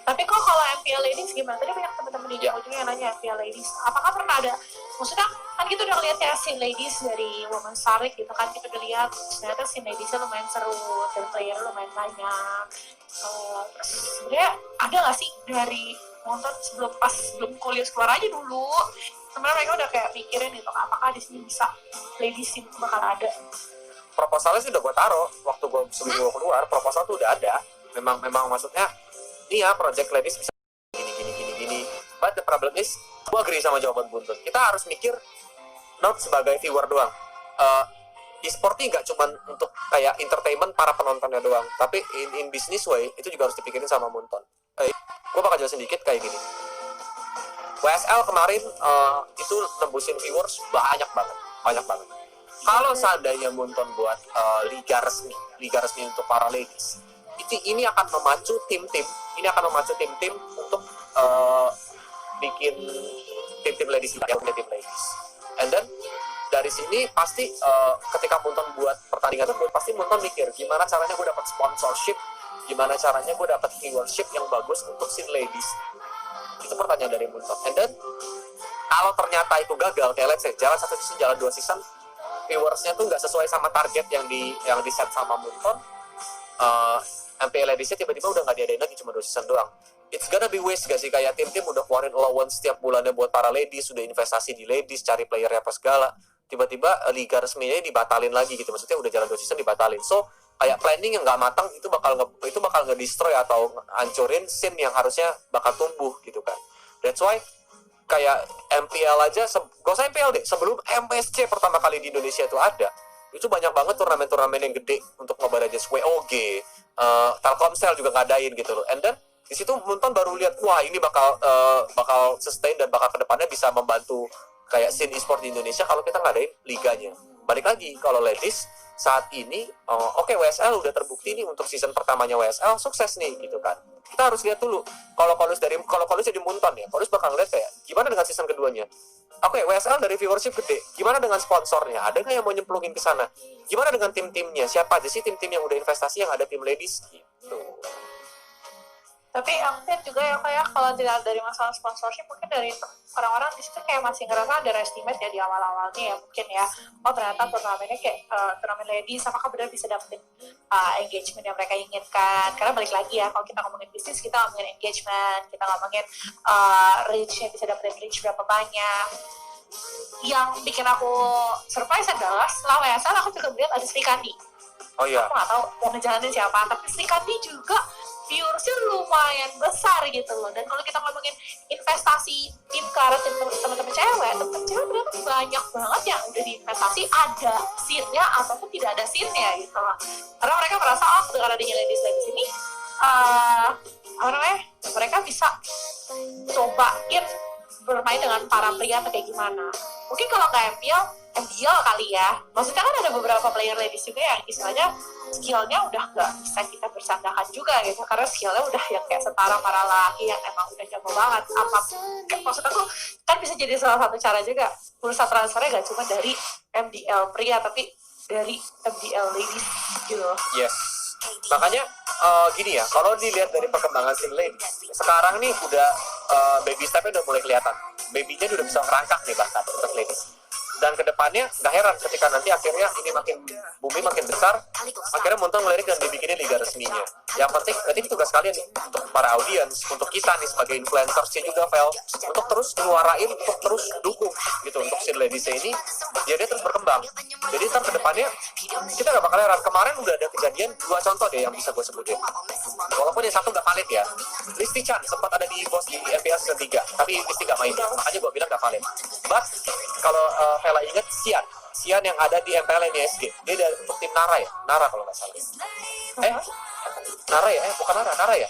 Tapi kok kalau MPL Ladies gimana? Tadi banyak teman-teman di Jawa juga yang nanya MPL Ladies. Apakah pernah ada, maksudnya kan kita udah lihat ya scene Ladies dari Women Sarik gitu kan, kita udah lihat ternyata scene Ladiesnya lumayan seru dan player lumayan banyak. Terus sebenarnya ada nggak sih dari nonton sebelum kuliah keluar aja dulu, sebenarnya mereka udah kayak mikirin gitu apakah di sini bisa Ladies itu bakal ada? Proposalnya sih udah gue taruh waktu gue sebelum gue keluar, proposal tuh udah ada. Memang maksudnya ini ya project Ladies bisa gini. But the problem is, gue agree sama jawaban Buntut. Kita harus mikir not sebagai viewer doang. E-sport ini nggak cuma untuk kayak entertainment para penontonnya doang, tapi in business way itu juga harus dipikirin sama Munton. Gue bakal jelasin dikit kayak gini. WSL kemarin itu nembusin viewers banyak banget. Kalau seandainya Munton buat liga resmi untuk para ladies, ini akan memacu tim-tim untuk bikin tim ladies yang punya tim ladies. And then dari sini pasti ketika Munton buat pertandingan itu pasti Munton mikir gimana caranya gue dapat sponsorship, gimana caranya gue dapat viewership yang bagus untuk scene ladies. Itu pertanyaan dari Munton. And then kalau ternyata itu gagal, kayak let's say jalan 1 season, jalan 2 season, viewersnya tuh nggak sesuai sama target yang di set sama Munton, MPL Ladies-nya tiba-tiba udah nggak diadain lagi, cuma 2 season doang. It's gonna be waste gak sih? Kayak tim-tim udah keluarin allowance setiap bulannya buat para ladies, sudah investasi di ladies, cari playernya apa segala, tiba-tiba liga resminya dibatalin lagi gitu. Maksudnya udah jalan 2 season dibatalin. So kayak planning yang nggak matang itu bakal nge-destroy atau hancurin scene yang harusnya bakal tumbuh gitu kan. That's why kayak MPL aja, gak usah MPL deh, sebelum MSC pertama kali di Indonesia itu ada, itu banyak banget turnamen-turnamen yang gede untuk Mobile Legends, WOG, Telkomsel juga ngadain gitu loh. And then di situ Munton baru lihat, wah ini bakal sustain dan bakal kedepannya bisa membantu kayak scene e-sport di Indonesia kalau kita ngadain liganya. Balik lagi, kalau ladies saat ini, oke, WSL udah terbukti nih untuk season pertamanya WSL sukses nih gitu kan. Kita harus lihat dulu. Kalau Kolus jadi Munton ya, Kolus bakal ngeliat kayak gimana dengan season keduanya. Oke, WSL dari viewership gede. Gimana dengan sponsornya? Ada nggak yang mau nyemplungin ke sana? Gimana dengan tim-timnya? Siapa aja sih tim-tim yang udah investasi yang ada tim ladies gitu. Tapi aku lihat juga ya kayak kalau tidak dari masalah sponsorship, mungkin dari orang-orang di situ kayak masih ngerasa underestimate ya di awal-awalnya ya mungkin ya. Oh ternyata turnamennya kayak turnamen ladies, apakah benar bisa dapetin engagement yang mereka inginkan? Karena balik lagi ya, kalau kita ngomongin bisnis, kita ngomongin engagement, kita ngomongin reach-nya, bisa dapetin reach berapa banyak. Yang bikin aku surprise adalah setelah WSL aku juga melihat ada Sri Kandi. Oh iya. Aku nggak tahu yang ngejalanin siapa, tapi Sri Kandi juga viewersnya lumayan besar gitu loh. Dan kalau kita ngomongin investasi tim ke arah teman-teman cewek ternyata banyak banget yang udah diinvestasi, ada scene-nya ataupun tidak ada scene-nya gitu loh. Karena mereka merasa, oh dengan adanya ladies di sini, mereka bisa cobain bermain dengan para pria atau kayak gimana. Mungkin kalau nggak MPL kali ya. Maksudnya kan ada beberapa player ladies juga yang istilahnya skillnya udah nggak bisa kita bersandakan juga gitu, karena skillnya udah yang kayak setara para laki yang emang udah jago banget. Maksud aku kan bisa jadi salah satu cara juga bursa transfernya gak cuma dari MDL pria tapi dari MDL ladies gitu. Yes. Makanya gini ya, kalau dilihat dari perkembangan scene ladies, sekarang nih udah baby stepnya udah mulai kelihatan. Babynya udah bisa ngerangkak nih bahkan untuk ladies. Dan kedepannya gak heran ketika nanti akhirnya ini bumi makin besar, akhirnya Munton ngelirik dan dibikinin liga resminya. Yang penting nanti tugas kalian nih, untuk para audiens, untuk kita nih sebagai influencersnya juga, Vel, untuk terus nyuarain, untuk terus dukung gitu untuk scene ladies ini, dia terus berkembang. Jadi ntar kedepannya kita gak bakal heran. Kemarin udah ada kejadian 2 contoh deh yang bisa gue sebutin. Walaupun yang satu gak valid ya, Listi Chan sempat ada di boss di MPL season 3, tapi Listi gak main, makanya gue bilang gak valid. But kalau Vela inget Sian yang ada di MPL NISG, dia dari untuk tim Nara kalau nggak salah. Bukan Nara ya.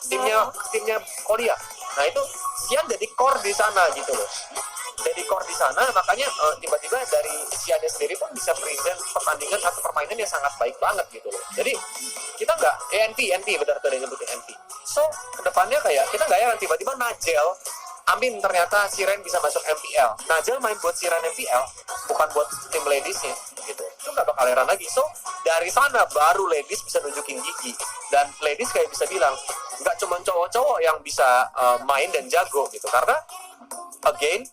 Timnya Korea. Nah itu Sian jadi core di sana gitu loh. Jadi core di sana, makanya tiba-tiba dari Siannya sendiri pun bisa present pertandingan atau permainan yang sangat baik banget gitu loh. Jadi kita nggak NT benar tuh yang nyebutin NT. So kedepannya kayak kita nggak yang tiba-tiba Najel Amin ternyata Siren bisa masuk MPL. Najel main buat Siren MPL, bukan buat tim ladiesnya gitu. itu nggak bakal heran lagi. So dari sana baru ladies bisa nunjukin gigi, dan ladies kayak bisa bilang nggak cuma cowok-cowok yang bisa main dan jago gitu, karena again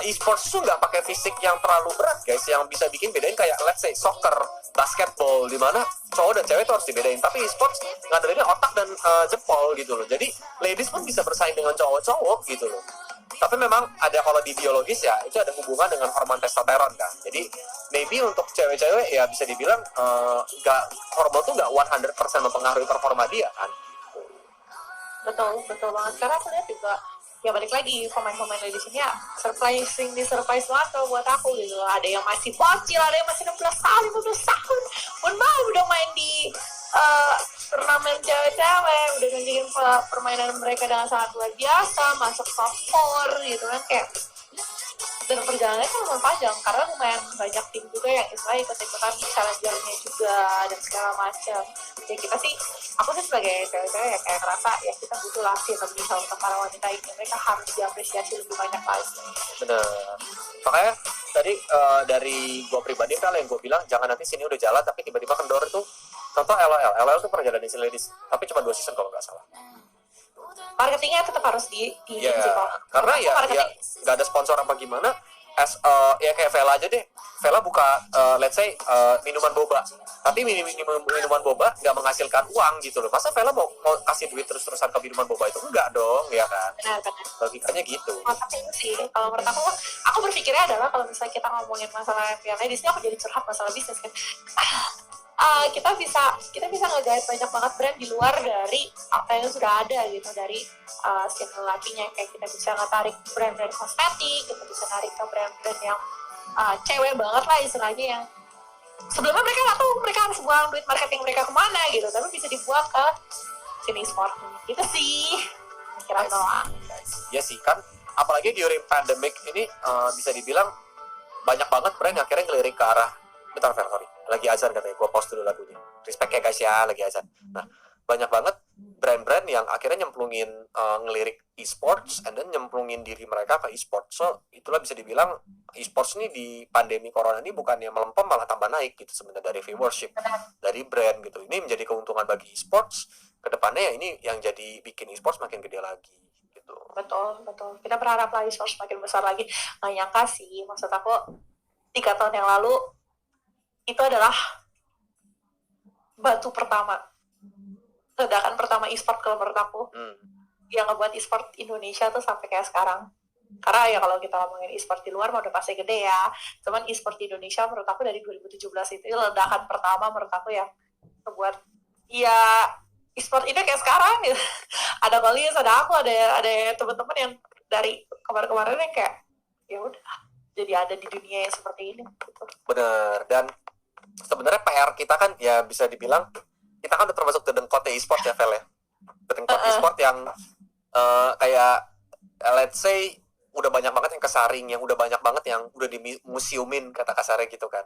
e-sports tuh nggak pakai fisik yang terlalu berat guys, yang bisa bikin bedain kayak let's say soccer, basketball, di mana cowok dan cewek itu harus dibedain, tapi e-sports ngandelinnya otak dan jempol gitu loh. Jadi ladies pun bisa bersaing dengan cowok-cowok gitu loh. Tapi memang ada, kalau di biologis ya itu ada hubungan dengan hormon testosteron kan. Jadi maybe untuk cewek-cewek ya bisa dibilang hormon tuh nggak 100% mempengaruhi performa dia kan. Betul banget. Karena aku lihat juga, ya balik lagi, pemain-pemain di sini ya surprise banget kalau buat aku gitu. Ada yang masih bocil, ada yang masih 16 tahun, 15 tahun pun mau udah main di turnamen cewek-cewek, udah nunjukin permainan mereka dengan sangat luar biasa, masuk top 4 gitu kan, kayak. Dan perjalanannya kan lumayan panjang, karena lumayan banyak tim juga yang istilahnya ikut-ikutan challenger-nya juga dan segala macam. Ya kita sih, aku sih sebagai cewek-cewek ya kayak ngerasa ya kita butuh lah sih lebih untuk para wanita ini, mereka harus diapresiasi lebih banyak lagi. Bener. Makanya tadi dari gue pribadi kan yang gue bilang jangan nanti sini udah jalan tapi tiba-tiba kendor itu. Contoh LOL tuh pernah jalan di ladies, tapi cuma 2 season kalau nggak salah. Marketingnya tetap harus di karena ya nggak ada sponsor apa gimana. Ya kayak Vela aja deh. Vela buka let's say minuman boba, tapi minuman boba nggak menghasilkan uang gitu loh. Masa Vela mau kasih duit terus-terusan ke minuman boba itu? Enggak dong, ya kan? Benar. Logikanya gitu. Marketing sih, kalau menurut aku berpikirnya adalah kalau misalnya kita ngomongin masalah FPL di sini, aku jadi curhat masalah bisnis kan. Kita bisa nge-guide banyak banget brand di luar dari apa yang sudah ada gitu, dari scene lakinya. Kayak kita bisa ngetarik brand-brand kosmetik, kita bisa narik ke brand-brand yang cewek banget lah istilahnya, yang sebelumnya mereka nggak tahu mereka harus buang duit marketing mereka kemana gitu, tapi bisa dibuang ke sini sport gitu sih kira doang. Ya sih kan, apalagi during pandemic ini bisa dibilang banyak banget brand yang akhirnya ngelirik ke arah sorry, lagi azan katanya, gue pause dulu lagunya, respect ya guys ya, lagi azan. Nah, banyak banget brand-brand yang akhirnya nyemplungin ngelirik e-sports and then nyemplungin diri mereka ke e-sports. So itulah bisa dibilang e-sports ini di pandemi corona ini bukannya melempem malah tambah naik gitu sebenarnya, dari viewership, dari brand gitu. Ini menjadi keuntungan bagi e-sports kedepannya ya, ini yang jadi bikin e-sports makin gede lagi gitu. Betul. Kita berharap lah e-sports makin besar lagi. Nggak nyangka sih, maksud aku 3 tahun yang lalu itu adalah batu pertama, ledakan pertama e-sport kalau menurut aku, yang ngebuat e-sport Indonesia tuh sampai kayak sekarang. Karena ya kalau kita ngomongin e-sport di luar udah pasti gede ya, cuman e-sport di Indonesia menurut aku dari 2017 itu ledakan pertama menurut aku ya, ngebuat ya e-sport ini kayak sekarang gitu. Ada Balis, ada aku, ada teman-teman yang dari kemarin-kemarin yang kayak ya udah jadi ada di dunia yang seperti ini gitu. Bener. Dan sebenarnya PR kita kan ya bisa dibilang kita kan udah termasuk dedengkotnya e-sport ya, Vel ya. Dedengkot e-sport yang kayak let's say udah banyak banget yang kesaring, yang udah banyak banget yang udah di museumin kata kasarnya gitu kan.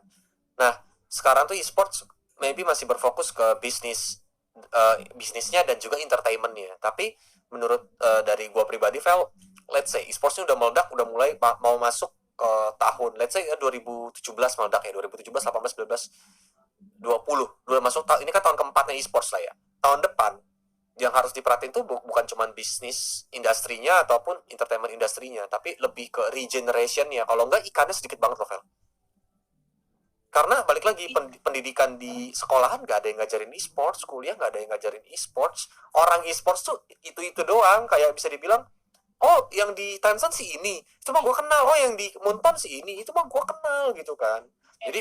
Nah, sekarang tuh e-sports maybe masih berfokus ke bisnisnya dan juga entertainmentnya. Tapi menurut dari gua pribadi, Vel, let's say e-sportsnya udah meledak, udah mulai mau masuk ke tahun, let's say 2017 meledak ya, 2017, 18, 19, 20 udah masuk ini kan tahun keempatnya e-sports lah ya. Tahun depan yang harus diperhatiin tuh bukan cuma bisnis industrinya ataupun entertainment industrinya, tapi lebih ke regeneration ya. Kalau enggak ikannya sedikit banget loh, Vel. Karena balik lagi pendidikan di sekolahan nggak ada yang ngajarin e-sports, kuliah nggak ada yang ngajarin e-sports. Orang e-sports tuh itu doang, kayak bisa dibilang oh yang di Tencent sih ini, itu mah gue kenal. Oh yang di Moonton sih ini, itu mah gue kenal gitu kan. Jadi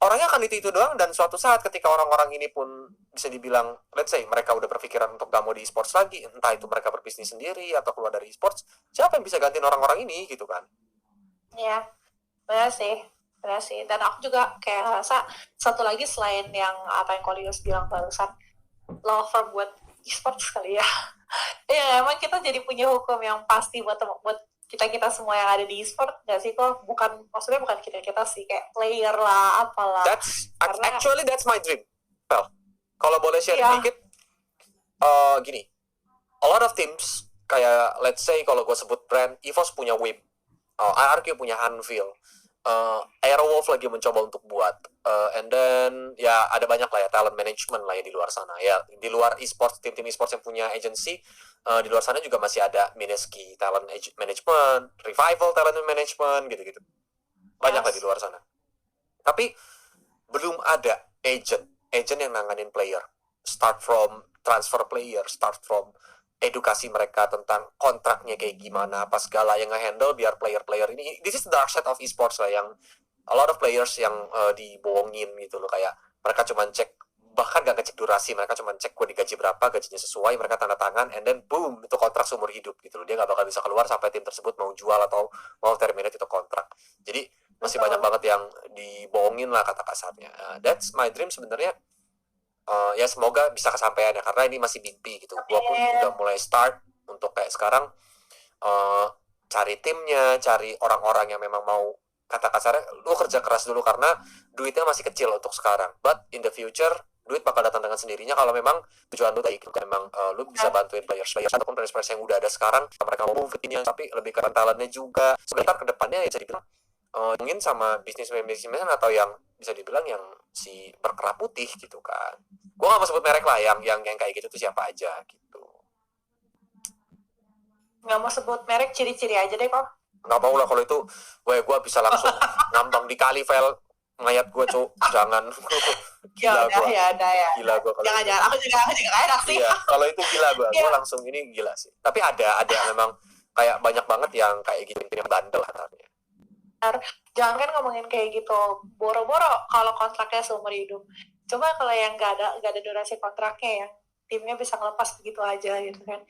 orangnya akan itu doang, dan suatu saat ketika orang-orang ini pun bisa dibilang let's say mereka udah berpikiran untuk gak mau di e-sports lagi, entah itu mereka berbisnis sendiri atau keluar dari e-sports, siapa yang bisa gantiin orang-orang ini gitu kan. Iya, benar sih. Dan aku juga kayak ngerasa satu lagi selain yang apa yang Kolius bilang barusan, lover buat e-sports kali ya. Ya emang kita jadi punya hukum yang pasti buat kita semua yang ada di e-sport, nggak sih kok? Maksudnya bukan kita sih, kayak player lah, apalah. Actually that's my dream. Well, kalau boleh share dikit, gini, a lot of teams kayak let's say kalau gue sebut brand, EVOS punya WIP, IRQ punya Anvil, Aerowolf lagi mencoba untuk buat, and then ya ada banyak lah ya talent management lah ya di luar sana ya, di luar e-sports, tim-tim e-sports yang punya agency, di luar sana juga masih ada Mineski talent management, Revival talent management gitu-gitu, banyak lah di luar sana. Tapi belum ada agent yang nanganin player, start from transfer player, start from edukasi mereka tentang kontraknya kayak gimana, apa segala yang nge-handle biar player-player ini, this is the dark side of esports lah, yang a lot of players yang dibohongin gitu loh, kayak mereka cuma cek, bahkan gak ngecek durasi, mereka cuma cek gue digaji berapa, gajinya sesuai, mereka tanda tangan, and then boom, itu kontrak seumur hidup gitu loh, dia gak bakal bisa keluar sampai tim tersebut mau jual atau mau terminate itu kontrak. Jadi masih banyak banget yang dibohongin lah kata kasarnya. That's my dream sebenarnya. Ya semoga bisa kesampaian ya, karena ini masih mimpi gitu. Gua pun udah mulai start untuk kayak sekarang cari timnya, cari orang-orang yang memang mau, kata kasarnya lu kerja keras dulu karena duitnya masih kecil untuk sekarang. But in the future duit bakal datang dengan sendirinya kalau memang tujuan lu baik, memang lu bisa bantuin players ataupun players yang udah ada sekarang, mereka mau move ke tapi lebih ke talentnya juga. Sebentar ke depannya ya jadi bilang mungkin sama bisnismen atau yang bisa dibilang yang si berkerah putih gitu kan. Gue gak mau sebut merek lah, yang kayak gitu tuh siapa aja gitu. Nggak mau sebut merek, ciri-ciri aja deh kok. Nggak mau lah kalau itu, gue bisa langsung ngambang di kali file mayat gue cuk, jangan. Gila gue. Gila gue kalau. Jangan, aku juga gak enak sih. Iya, kalau itu gila gue langsung ini gila sih. Tapi ada memang kayak banyak banget yang kayak gitu yang bandel katanya. Jangan kan ngomongin kayak gitu, boro-boro kalau kontraknya seumur hidup. Coba kalau yang nggak ada durasi kontraknya ya, timnya bisa ngelepas begitu aja gitu kan.